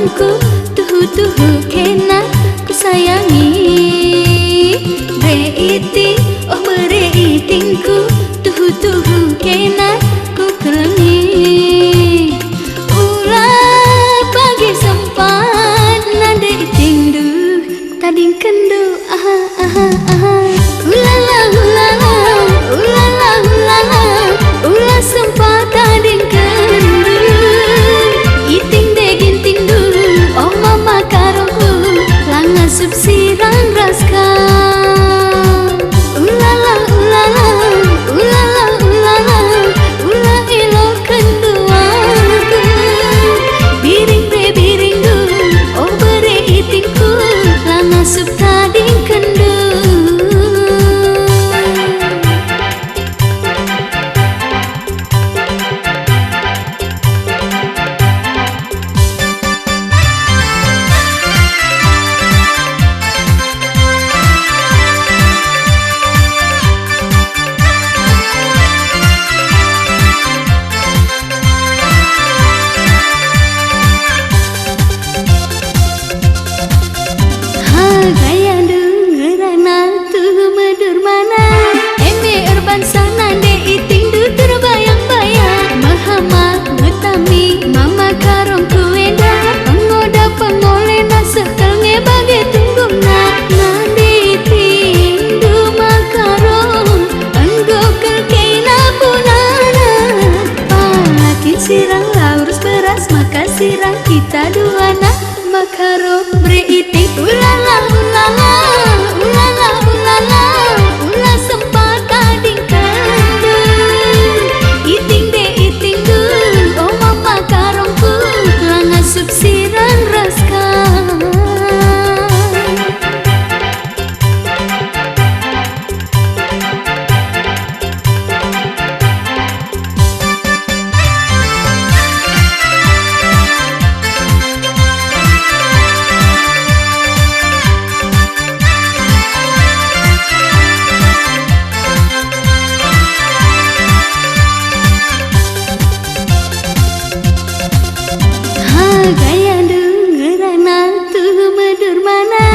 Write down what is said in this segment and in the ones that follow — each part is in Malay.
karongku, tuhu kena ku sayangi. Bereiting, oh bereitingku, tuhu kena ku kelengi. Ulah pagi sempat nade iting du, tading kendu aha aha aha. Ulala ulala, ulala ulala, ulah sempat tading kendu. Iting de ginting du, oh mama karongku, langa subsirang raska. Ulala ulala, ulala ulala, ulah ilo kenduaku. Biring de biring du, oh bere itingku, langa sub tading kendu. Gaya dengeran tuh medur mana, embe urban sana de iting du terbayang-bayang. Mahamak ngetami mama karongku enda, pengoda pengolena sekelnya bagai tunggungna. Nade iting du makarong, enggo kelkeina punana. Palakin sirang laurus beras, maka sirang kita duana. Makarong bereiting ulala ulala, ulala ulala, ulah sempat tading kendu. Iting de iting du, oh mama karongku, langa subsirang raska. Gaya dengeran tuh medur mana,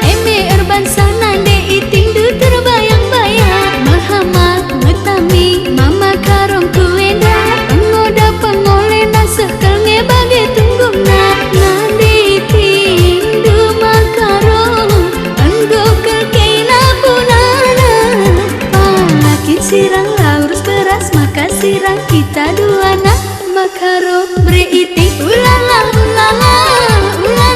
embe urban sana de iting du terbayang-bayang. Mahamak ngetami mama karongku enda, pengoda pengolena sekelnya bagai tunggungna. Nade iting du makarong, enggo kelkeina punana. Palakin sirang laurus beras, maka sirang kita duana. Makarong bereiting ulala ulala, ulala